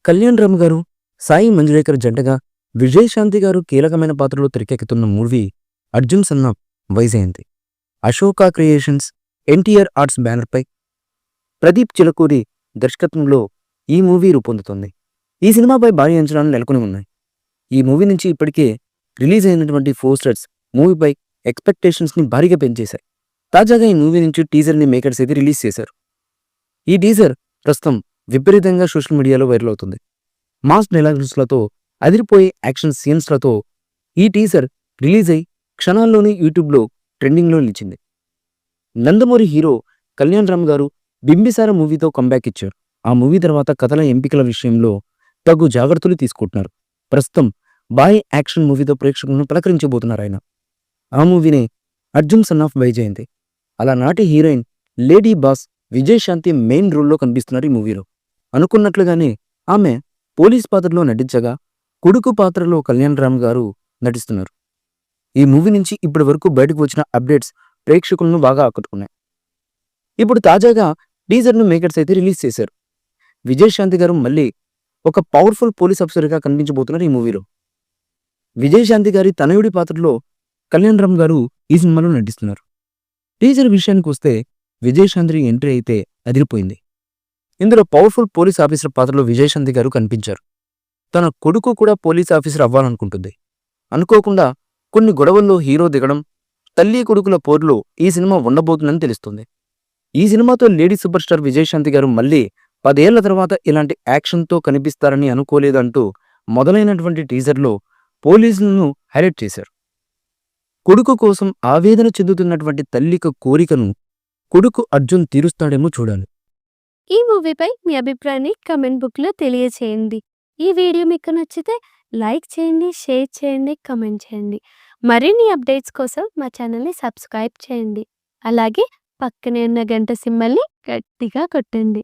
కళ్యాణ్ రామ్ గారు, సాయి మంజుళేకర్ జంటగా విజయశాంతి గారు కీలకమైన పాత్రలో తెరకెక్కుతున్న movie Arjun son of Vyjayanthi. Ashoka creations, NTR arts బ్యానర్పై ప్రదీప్ చిలకూరి దర్శకత్వంలో ఈ మూవీ రూపొందుతోంది. ఈ సినిమాపై భారీ అంచనాలు నెలకొని ఉన్నాయి. ఈ మూవీ నుంచి ఇప్పటికే రిలీజ్ అయినటువంటి పోస్టర్స్ మూవీపై ఎక్స్పెక్టేషన్స్ని భారీగా పెంచేశాయి. తాజాగా ఈ మూవీ నుంచి టీజర్ని మేకర్స్ అయితే రిలీజ్ చేశారు. ఈ టీజర్ ప్రస్తుతం విపరీతంగా సోషల్ మీడియాలో వైరల్ అవుతుంది. మాస్ డైలాగ్స్లతో, అదిరిపోయే యాక్షన్ సీన్స్లతో ఈ టీజర్ రిలీజ్ అయి క్షణాల్లోనే యూట్యూబ్లో ట్రెండింగ్లో నిలిచింది. నందమూరి హీరో కళ్యాణ్ రామ్ గారు బింబిసార మూవీతో కంబ్యాక్ ఇచ్చారు. ఆ మూవీ తర్వాత కథల ఎంపికల విషయంలో తగు జాగ్రత్తలు తీసుకుంటున్నారు. ప్రస్తుతం బాయ్ యాక్షన్ మూవీతో ప్రేక్షకులను పలకరించబోతున్నారు ఆయన. ఆ మూవీనే అర్జున్ సన్ ఆఫ్ వైజయంతి. అలా నాటి heroine lady boss Vijayashanti main రోల్లో కనిపిస్తున్నారు ఈ మూవీలో. అనుకున్నట్లుగానే ఆమె పోలీస్ పాత్రలో నటించగా, కొడుకు పాత్రలో కళ్యాణ్ రామ్ గారు నటిస్తున్నారు. ఈ మూవీ నుంచి ఇప్పటి వరకు బయటకు వచ్చిన అప్డేట్స్ ప్రేక్షకులను బాగా ఆకట్టుకున్నాయి. ఇప్పుడు తాజాగా టీజర్ను మేకర్స్ అయితే రిలీజ్ చేశారు. విజయశాంతి గారు మళ్ళీ ఒక పవర్ఫుల్ పోలీస్ ఆఫీసర్గా కనిపించబోతున్నారు ఈ మూవీలో. విజయశాంతి గారి తనయుడి పాత్రలో కళ్యాణ్ రామ్ గారు ఈ సినిమాలో నటిస్తున్నారు. టీజర్ విషయానికి వస్తే విజయశాంతి ఎంట్రీ అయితే అదిరిపోయింది. ఇందులో పవర్ఫుల్ పోలీస్ ఆఫీసర్ పాత్రలో విజయశాంతి గారు కనిపించారు. తన కొడుకు కూడా పోలీస్ ఆఫీసర్ అవ్వాలనుకుంటుంది. అనుకోకుండా కొన్ని గొడవల్లో హీరో దిగడం, తల్లి కొడుకుల పోరులో ఈ సినిమా ఉండబోతుందని తెలుస్తుంది. ఈ సినిమాతో లేడీ సూపర్ స్టార్ విజయశాంతి గారు మళ్ళీ 10 ఏళ్ల తర్వాత ఇలాంటి యాక్షన్తో కనిపిస్తారని అనుకోలేదంటూ మొదలైనటువంటి టీజర్లో పోలీసులను హైలైట్ చేశారు. కొడుకు కోసం ఆవేదన చెందుతున్నటువంటి తల్లికి కోరికను కొడుకు అర్జున్ తీరుస్తాడేమో చూడాలి. ఈ మూవీపై మీ అభిప్రాయాన్ని కమెంట్ బుక్లో తెలియచేయండి. ఈ వీడియో మీకు నచ్చితే లైక్ చేయండి, షేర్ చేయండి, కమెంట్ చేయండి. మరిన్ని అప్డేట్స్ కోసం మా ఛానల్ని సబ్స్క్రైబ్ చేయండి. అలాగే పక్కనే ఉన్న గంట సింబల్ని గట్టిగా కొట్టండి.